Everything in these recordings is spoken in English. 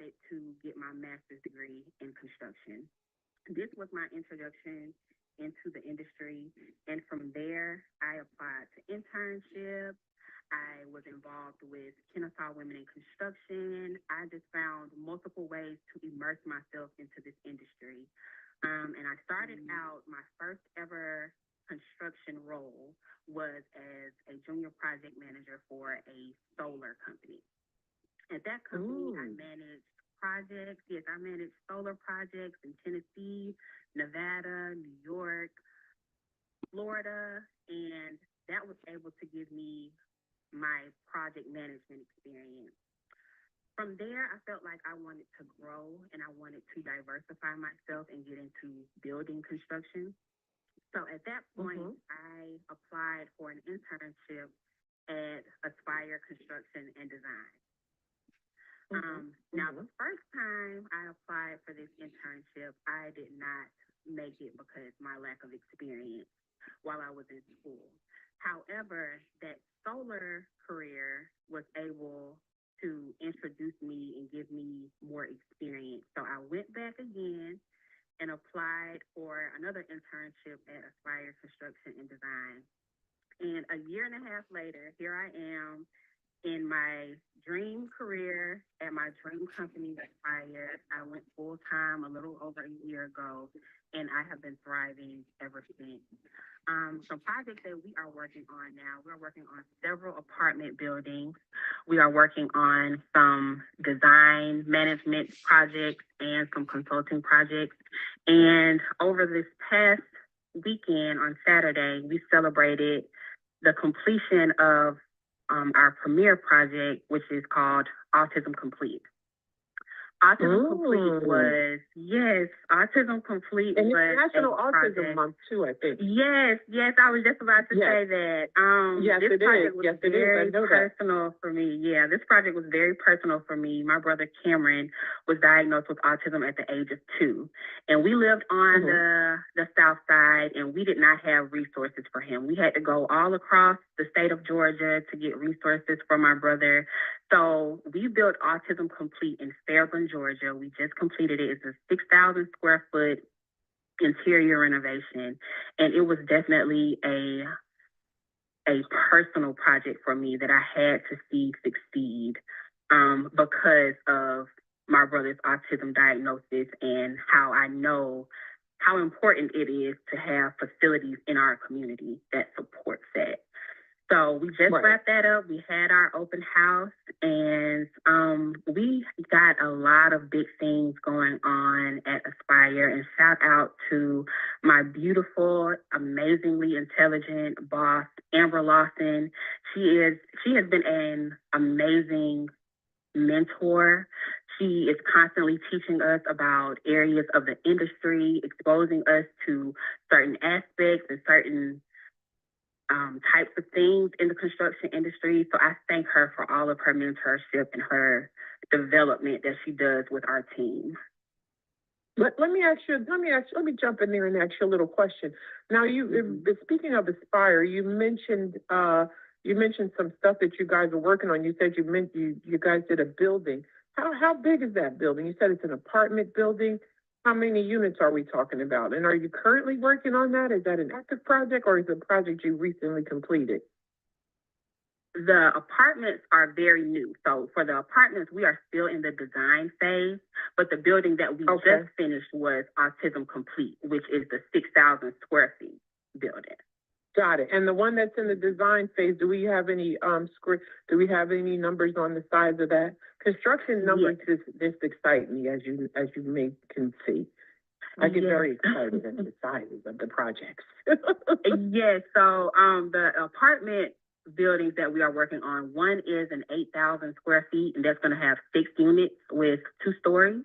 wanted to get my master's degree in construction. This was my introduction into the industry. And from there, I applied to internships. I was involved with Kennesaw Women in Construction. I just found multiple ways to immerse myself into this industry. And I started out, my first ever construction role was as a junior project manager for a solar company. At that company, I managed projects. Yes, I managed solar projects in Tennessee, Nevada, New York, Florida, and that was able to give me my project management experience. From there, I felt like I wanted to grow and I wanted to diversify myself and get into building construction. So at that point, I applied for an internship at Aspire Construction and Design. Now, the first time I applied for this internship, I did not make it because my lack of experience while I was in school. However, that solar career was able to introduce me and give me more experience. So I went back again and applied for another internship at Aspire Construction and Design. And a year and a half later, here I am in my dream career at my dream company, Aspire. I went full-time a little over a year ago, and I have been thriving ever since. Some projects that we are working on now, we're working on several apartment buildings. We are working on some design management projects and some consulting projects. And over this past weekend on Saturday, we celebrated the completion of our premier project, which is called Autism Complete. Autism Complete was, yes, Autism Complete and was it's National Autism project. Month too, I think. Yes, I was just about to say that. Yes, this it project is. was Yes, it very is. I know personal for me. Yeah, this project was very personal for me. My brother Cameron was diagnosed with autism at the age of 2, and we lived on the South Side, and we did not have resources for him. We had to go all across the state of Georgia to get resources for my brother. So we built Autism Complete in Fairburn, Georgia. We just completed it. It's a 6,000 square foot interior renovation, and it was definitely a personal project for me that I had to see succeed because of my brother's autism diagnosis and how I know how important it is to have facilities in our community that supports that. So we just wrapped that up. We had our open house, and we got a lot of big things going on at Aspire. And shout out to my beautiful, amazingly intelligent boss, Amber Lawson. She has been an amazing mentor. She is constantly teaching us about areas of the industry, exposing us to certain aspects and certain types of things in the construction industry. So I thank her for all of her mentorship and her development that she does with our team. Let me jump in there and ask you a little question. Now, speaking of Aspire, you mentioned some stuff that you guys are working on. You said you guys did a building. How big is that building? You said it's an apartment building. How many units are we talking about? And are you currently working on that? Is that an active project, or is it a project you recently completed? The apartments are very new. So for the apartments, we are still in the design phase, but the building that we just finished was Autism Complete, which is the 6,000 square feet building. Got it. And the one that's in the design phase, do we have any numbers on the size of that? Construction numbers just excite me, as you can see. I get very excited at the sizes of the projects. Yes. So the apartment buildings that we are working on, one is an 8,000 square feet, and that's going to have 6 units with 2 stories.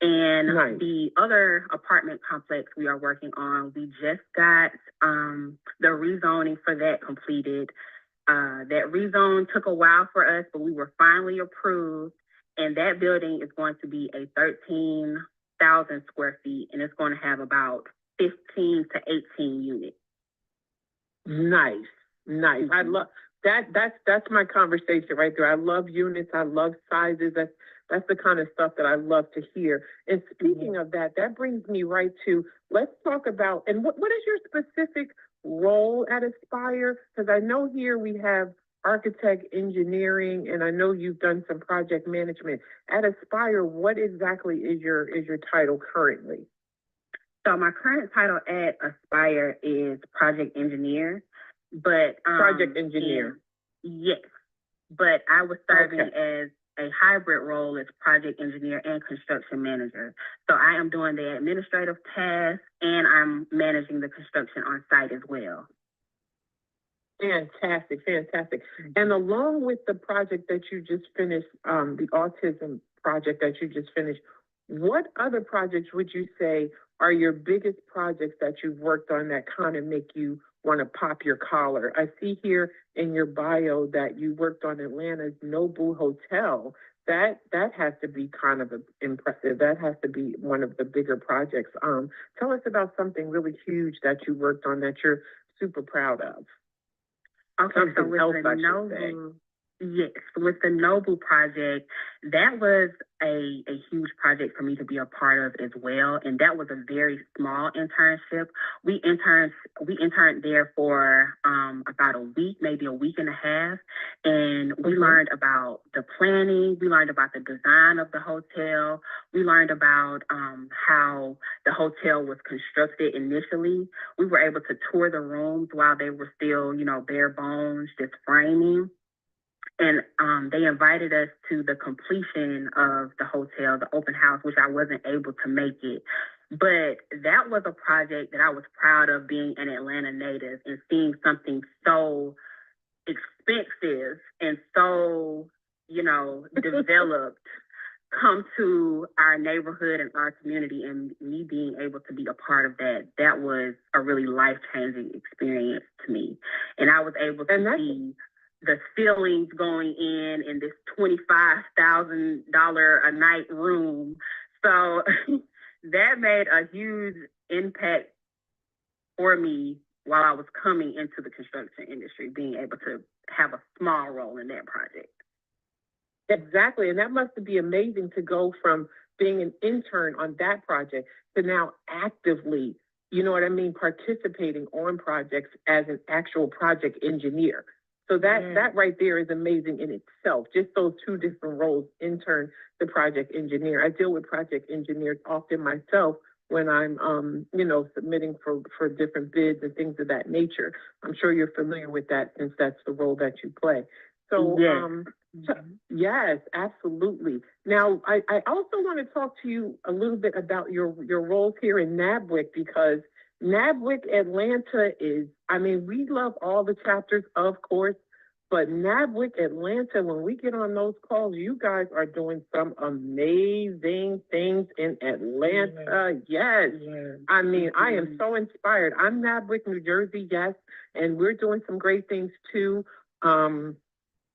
And the other apartment complex we are working on, we just got the rezoning for that completed. That rezone took a while for us, but we were finally approved. And that building is going to be a 13,000 square feet, and it's going to have about 15 to 18 units. Nice. Mm-hmm. I love that. That's my conversation right there. I love units. I love sizes. That's the kind of stuff that I love to hear. And speaking of that, that brings me right to, let's talk about, and what is your specific role at Aspire? Because I know here we have architect, engineering, and I know you've done some project management. At Aspire, what exactly is your title currently? So my current title at Aspire is project engineer, but Project engineer. yes, but I was serving as a hybrid role as project engineer and construction manager. So I am doing the administrative tasks and I'm managing the construction on site as well. Fantastic, fantastic. And along with the project that you just finished, the autism project that you just finished, what other projects would you say are your biggest projects that you've worked on that kind of make you want to pop your collar? I see here in your bio that you worked on Atlanta's Nobu Hotel. That has to be kind of impressive. That has to be one of the bigger projects. Tell us about something really huge that you worked on that you're super proud of. Okay, so with the Nobu, yes, with the Nobu project, that was a huge project for me to be a part of as well, and that was a very small internship. We interned there for about a week, maybe a week and a half, and we learned about the planning, we learned about the design of the hotel, we learned about how the hotel was constructed initially. We were able to tour the rooms while they were still, bare bones, just framing. And they invited us to the completion of the hotel, the open house, which I wasn't able to make it. But that was a project that I was proud of, being an Atlanta native and seeing something so expensive and so, developed come to our neighborhood and our community, and me being able to be a part of that. That was a really life-changing experience to me. And I was able to see the ceilings going in this $25,000 a night room. So that made a huge impact for me while I was coming into the construction industry, being able to have a small role in that project. Exactly. And that must be amazing to go from being an intern on that project to now actively, participating on projects as an actual project engineer. So that right there is amazing in itself. Just those two different roles, intern to project engineer. I deal with project engineers often myself when I'm, submitting for different bids and things of that nature. I'm sure you're familiar with that since that's the role that you play. So, yes, absolutely. Now, I also want to talk to you a little bit about your roles here in NABWIC, because NABWIC Atlanta we love all the chapters, of course, but NABWIC Atlanta, when we get on those calls, you guys are doing some amazing things in Atlanta. Yes. I am so inspired. I'm NABWIC, New Jersey, yes, and we're doing some great things too.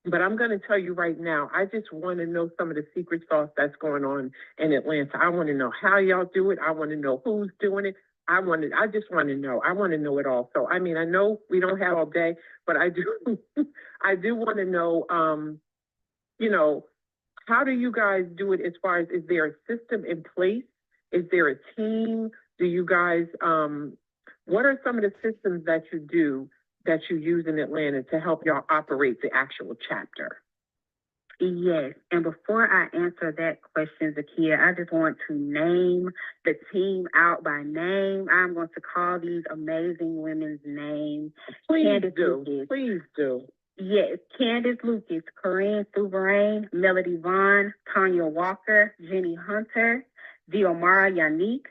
But I'm going to tell you right now, I just want to know some of the secret sauce that's going on in Atlanta. I want to know how y'all do it. I want to know who's doing it. I just want to know. I want to know it all. So, I know we don't have all day, but I do, I do want to know, how do you guys do it as far as, is there a system in place? Is there a team? Do you guys, what are some of the systems that you use in Atlanta to help y'all operate the actual chapter? Yes, and before I answer that question, Zakia, I just want to name the team out by name. I'm going to call these amazing women's names. Please do. Yes, Candace Lucas, Corinne Souverain, Melody Vaughn, Tanya Walker, Jenny Hunter, Diomara Yannick,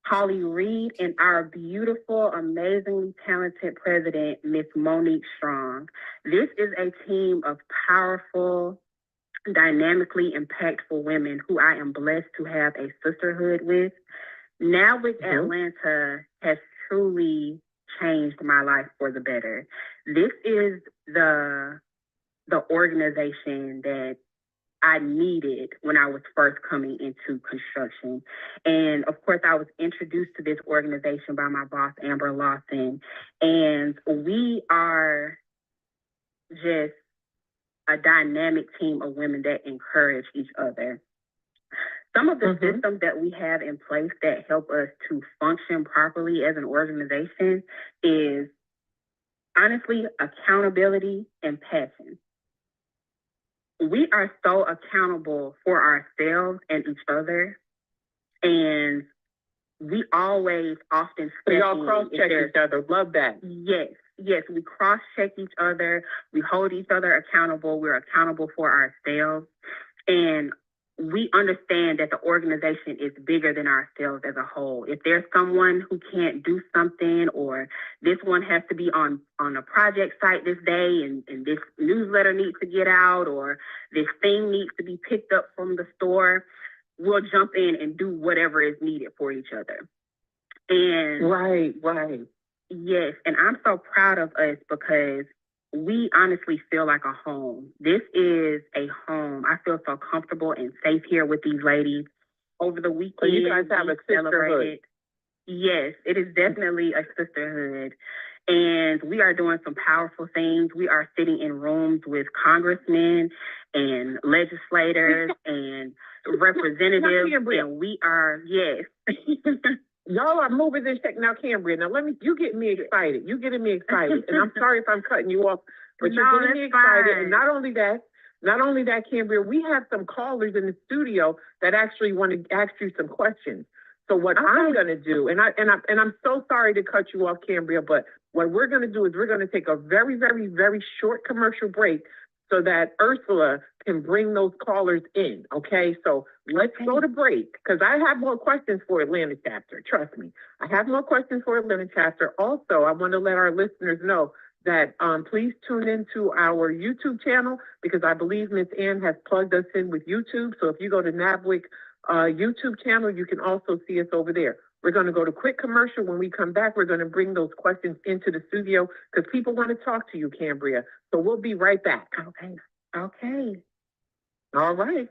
Holly Reed, and our beautiful, amazingly talented president, Miss Monique Strong. This is a team of powerful, dynamically impactful women who I am blessed to have a sisterhood with. NABWIC Atlanta has truly changed my life for the better. This is the organization that I needed when I was first coming into construction. And of course, I was introduced to this organization by my boss, Amber Lawson, and we are just a dynamic team of women that encourage each other. Some of the systems that we have in place that help us to function properly as an organization is honestly accountability and passion. We are so accountable for ourselves and each other, and we always often so y'all cross-check each other. Love that. Yes, we cross-check each other. We hold each other accountable. We're accountable for ourselves, and we understand that the organization is bigger than ourselves as a whole. If there's someone who can't do something, or this one has to be on a project site this day, and this newsletter needs to get out, or this thing needs to be picked up from the store, we'll jump in and do whatever is needed for each other. And right. Yes, and I'm so proud of us because we honestly feel like a home. This is a home. I feel so comfortable and safe here with these ladies. Over the weekend, so you guys have a sisterhood. Yes, it is definitely a sisterhood. And we are doing some powerful things. We are sitting in rooms with congressmen and legislators and representatives. And we are, yes. Y'all are moving this shit now, Kambria. Now you get me excited. You getting me excited. And I'm sorry if I'm cutting you off, but you're getting me excited. Fine. And not only that, Kambria, we have some callers in the studio that actually want to ask you some questions. So what I'm going to do, and I'm so sorry to cut you off, Kambria, but what we're going to do is we're going to take a very, very, very short commercial break so that Ursula can bring those callers in, okay? So let's go to break, because I have more questions for Atlanta chapter, trust me. I have more questions for Atlanta chapter. Also, I want to let our listeners know that please tune into our YouTube channel, because I believe Ms. Ann has plugged us in with YouTube. So if you go to NABWIC YouTube channel, you can also see us over there. We're going to go to quick commercial. When we come back, we're going to bring those questions into the studio because people want to talk to you, Kambria. So we'll be right back. Okay. All right.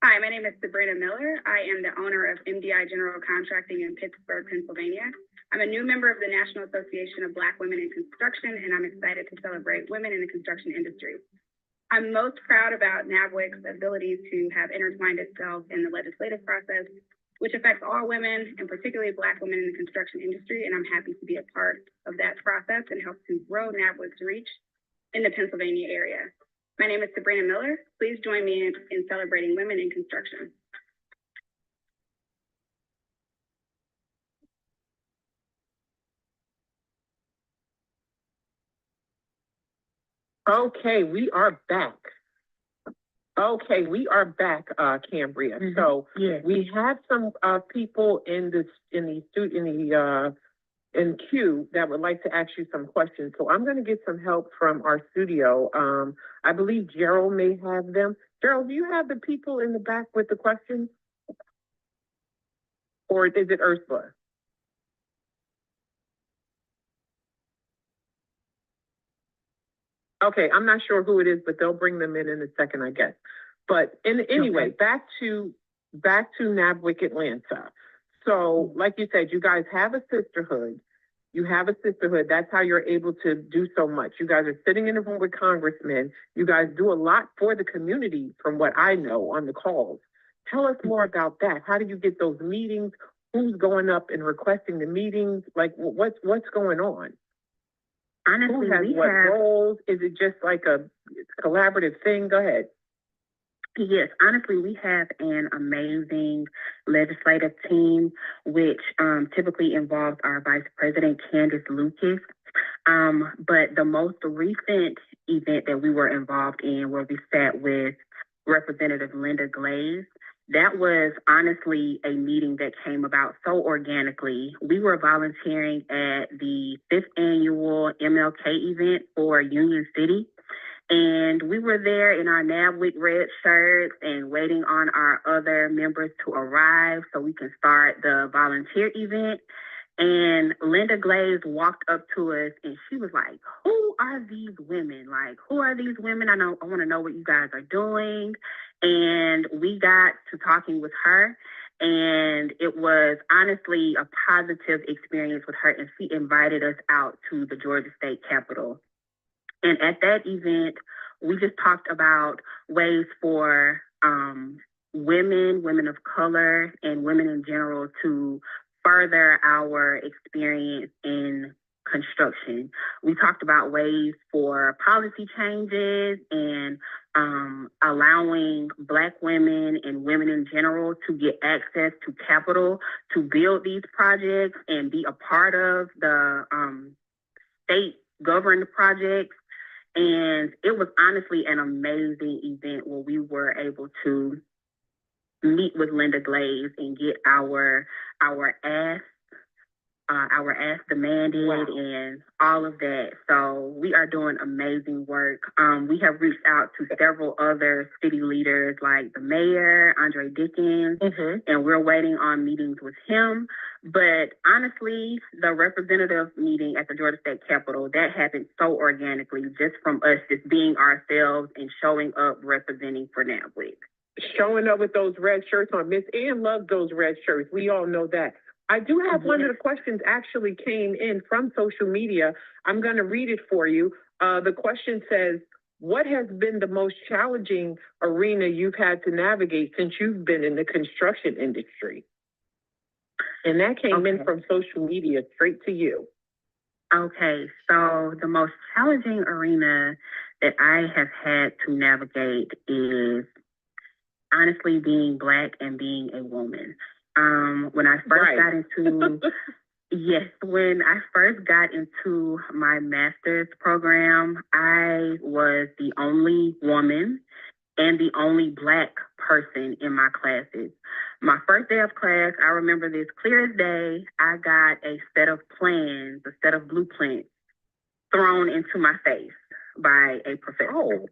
Hi, my name is Sabrina Miller. I am the owner of MDI General Contracting in Pittsburgh, Pennsylvania. I'm a new member of the National Association of Black Women in Construction, and I'm excited to celebrate women in the construction industry. I'm most proud about NABWIC's ability to have intertwined itself in the legislative process, which affects all women, and particularly Black women in the construction industry, and I'm happy to be a part of that process and help to grow NABWIC's reach in the Pennsylvania area. My name is Sabrina Miller. Please join me in celebrating women in construction. Okay, we are back. Kambria. So we have some people in queue that would like to ask you some questions. So I'm going to get some help from our studio. I believe Gerald may have them. Gerald, do you have the people in the back with the questions? Or is it Ursula? Okay, I'm not sure who it is, but they'll bring them in a second, I guess. But anyway, back to NABWIC Atlanta. So, like you said, you guys have a sisterhood. You have a sisterhood. That's how you're able to do so much. You guys are sitting in a room with congressmen. You guys do a lot for the community, from what I know on the calls. Tell us more about that. How do you get those meetings? Who's going up and requesting the meetings? Like, what's going on? Honestly, who has what roles? Is it just like a collaborative thing? Go ahead. Yes, honestly, we have an amazing legislative team, which typically involves our Vice President, Candace Lucas. But the most recent event that we were involved in, where we sat with Representative Linda Glaze, that was honestly a meeting that came about so organically. We were volunteering at the 5th annual MLK event for Union City. And we were there in our NABWIC red shirts and waiting on our other members to arrive so we can start the volunteer event. And Linda Glaze walked up to us and she was like, "Who are these women? Like, who are these women? I want to know what you guys are doing." And we got to talking with her, and it was honestly a positive experience with her. And she invited us out to the Georgia State Capitol. And at that event, we just talked about ways for women of color, and women in general to further our experience in construction. We talked about ways for policy changes and allowing Black women and women in general to get access to capital to build these projects and be a part of the state governed projects. And it was honestly an amazing event where we were able to meet with Linda Glaze and get our ask demanded, wow, and all of that. So we are doing amazing work. We have reached out to several other city leaders like the mayor, Andre Dickens, and we're waiting on meetings with him. But honestly, the representative meeting at the Georgia State Capitol, that happened so organically, just from us just being ourselves and showing up representing for NABWIC. Showing up with those red shirts on. Miss Ann loves those red shirts. We all know that. I do have one of the questions actually came in from social media. I'm going to read it for you. The question says, what has been the most challenging arena you've had to navigate since you've been in the construction industry? And that came in from social media straight to you. Okay, so the most challenging arena that I have had to navigate is honestly being Black and being a woman. When I first got into, when I first got into my master's program, I was the only woman and the only Black person in my classes. My first day of class, I remember this clear as day. I got a set of plans, a set of blueprints thrown into my face by a professor. Oh.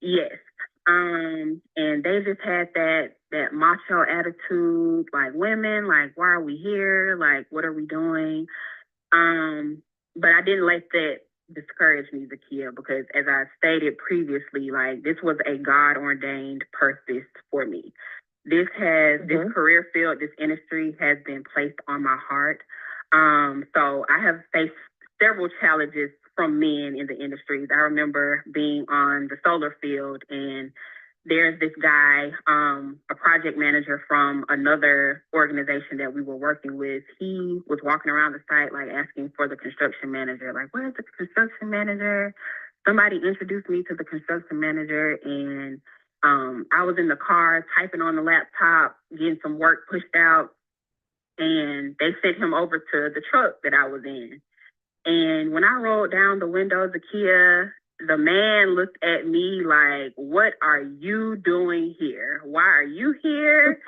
Yes. And they just had that macho attitude, like, women, like, why are we here? Like, what are we doing? But I didn't let that discourage me, Zakia, because as I stated previously, like, this was a God-ordained purpose for me. This career field, this industry has been placed on my heart. So I have faced several challenges from men in the industries. I remember being on the solar field, and there's this guy, a project manager from another organization that we were working with. He was walking around the site, like, asking for the construction manager, like, where's the construction manager? Somebody introduced me to the construction manager, and I was in the car typing on the laptop, getting some work pushed out, and they sent him over to the truck that I was in. And when I rolled down the window, Zakia, the man looked at me like, what are you doing here? Why are you here?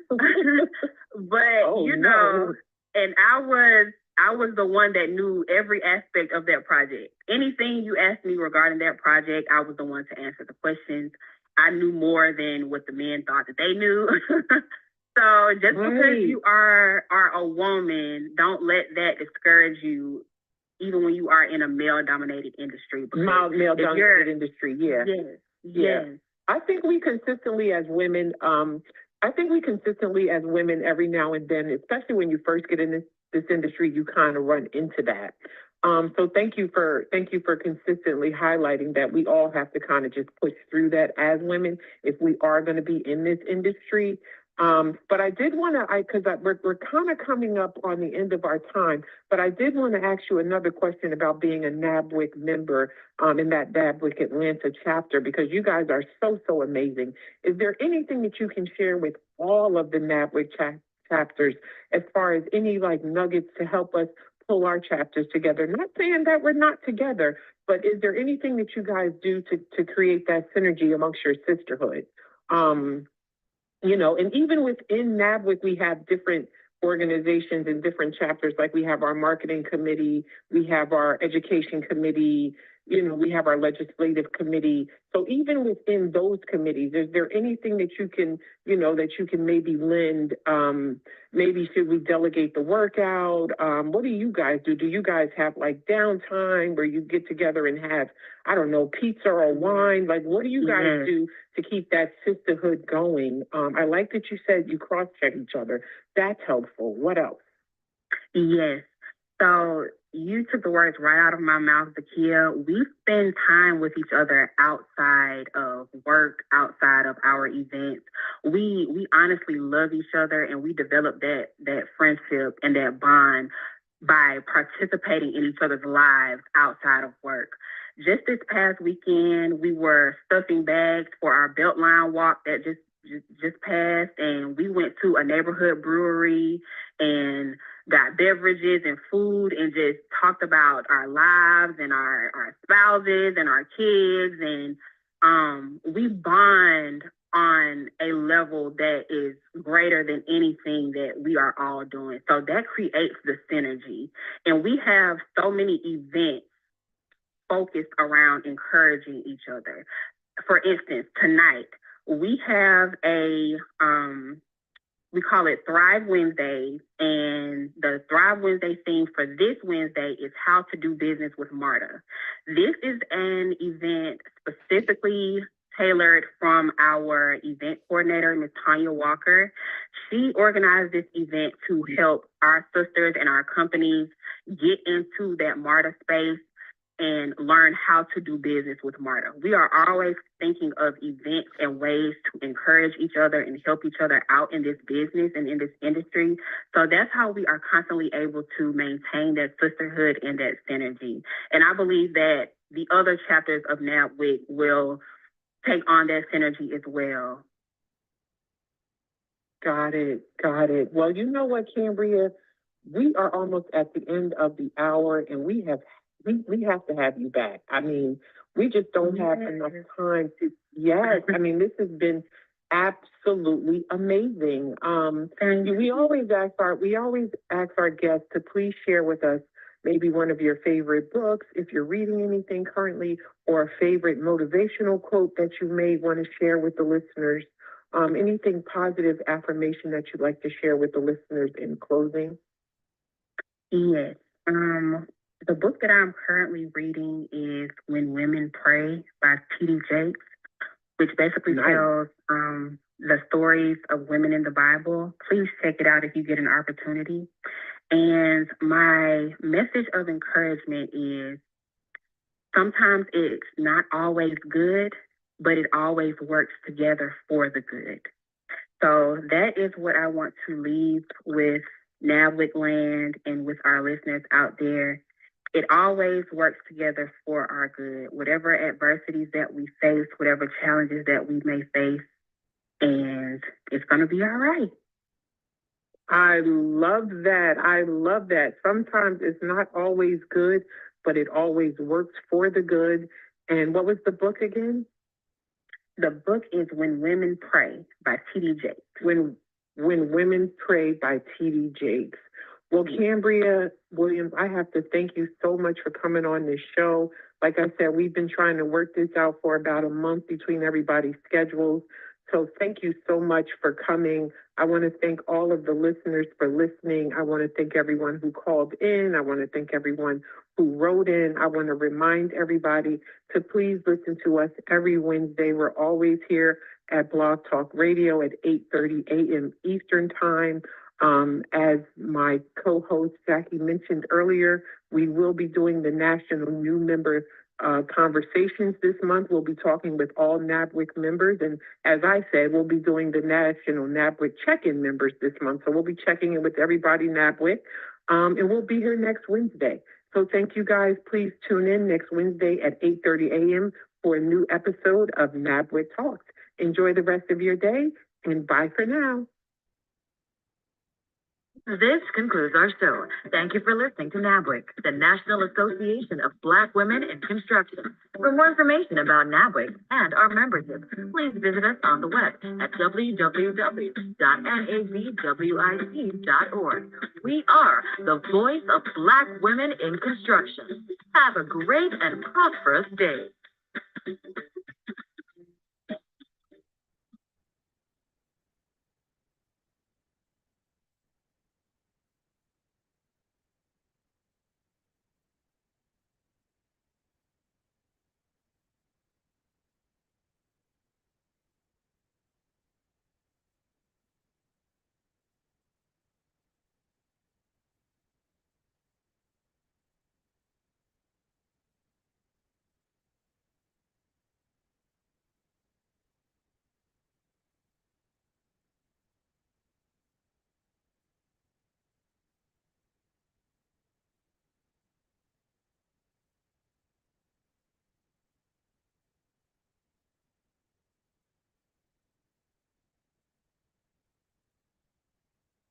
But, you know, and I was the one that knew every aspect of that project. Anything you asked me regarding that project, I was the one to answer the questions. I knew more than what the men thought that they knew. So just because you are a woman, don't let that discourage you, even when you are in a male-dominated industry. Male-dominated industry, yeah. Yes. I think we consistently as women, every now and then, especially when you first get in this industry, you kind of run into that. So thank you for consistently highlighting that we all have to kind of just push through that as women if we are going to be in this industry. But I did want to, because we're kind of coming up on the end of our time, but I did want to ask you another question about being a NABWIC member in that NABWIC Atlanta chapter, because you guys are so amazing. Is there anything that you can share with all of the NABWIC chapters as far as any like nuggets to help us pull our chapters together? Not saying that we're not together, but is there anything that you guys do to create that synergy amongst your sisterhood? You know, and even within NABWIC, we have different organizations and different chapters. Like we have our marketing committee, we have our education committee, you know, we have our legislative committee. So even within those committees, is there anything that you can, you know, that you can maybe lend? Maybe should we delegate the workout? What do you guys do? Do you guys have like downtime where you get together and have, I don't know, pizza or wine? Like, what do you guys do to keep that sisterhood going? I like that you said you cross-check each other. That's helpful. What else? Yes. So you took the words right out of my mouth, Zakia. We spend time with each other outside of work, outside of our events. We honestly love each other, and we develop that friendship and that bond by participating in each other's lives outside of work. Just this past weekend, we were stuffing bags for our Beltline walk that just passed, and we went to a neighborhood brewery and got beverages and food and just talked about our lives and our spouses and our kids. And we bond on a level that is greater than anything that we are all doing. So that creates the synergy. And we have so many events focused around encouraging each other. For instance, tonight we have we call it Thrive Wednesday, and the Thrive Wednesday theme for this Wednesday is how to do business with MARTA. This is an event specifically tailored from our event coordinator, Ms. Tanya Walker. She organized this event to help our sisters and our companies get into that MARTA space and learn how to do business with MARTA. We are always thinking of events and ways to encourage each other and help each other out in this business and in this industry. So that's how we are constantly able to maintain that sisterhood and that synergy. And I believe that the other chapters of NABWIC will take on that synergy as well. Got it. Well, you know what, Kambria? We are almost at the end of the hour, and we have to have you back. I mean, we just don't have enough time to. Yes, I mean, this has been absolutely amazing. We always ask our guests to please share with us maybe one of your favorite books, if you're reading anything currently, or a favorite motivational quote that you may want to share with the listeners. Anything positive affirmation that you'd like to share with the listeners in closing? Yes. The book that I'm currently reading is When Women Pray by T.D. Jakes, which basically tells the stories of women in the Bible. Please check it out if you get an opportunity. And my message of encouragement is sometimes it's not always good, but it always works together for the good. So that is what I want to leave with NABWIC land and with our listeners out there. It always works together for our good, whatever adversities that we face, whatever challenges that we may face, and it's going to be all right. I love that. Sometimes it's not always good, but it always works for the good. And what was the book again? The book is When Women Pray by T.D. Jakes. When Women Pray by T.D. Jakes. Well, Kambria Williams, I have to thank you so much for coming on this show. Like I said, we've been trying to work this out for about a month between everybody's schedules. So thank you so much for coming. I want to thank all of the listeners for listening. I want to thank everyone who called in. I want to thank everyone who wrote in. I want to remind everybody to please listen to us every Wednesday. We're always here at Blog Talk Radio at 8:30 a.m. Eastern Time. As my co-host Jackie mentioned earlier, we will be doing the National New Member conversations this month. We'll be talking with all NABWIC members. And as I said, we'll be doing the National NABWIC check-in members this month. So we'll be checking in with everybody NABWIC. And we'll be here next Wednesday. So thank you guys. Please tune in next Wednesday at 8:30 a.m. for a new episode of NABWIC Talks. Enjoy the rest of your day, and bye for now. This concludes our show. Thank you for listening to NABWIC, the National Association of Black Women in Construction. For more information about NABWIC and our membership, please visit us on the web at www.nabwic.org. We are the voice of Black women in construction. Have a great and prosperous day.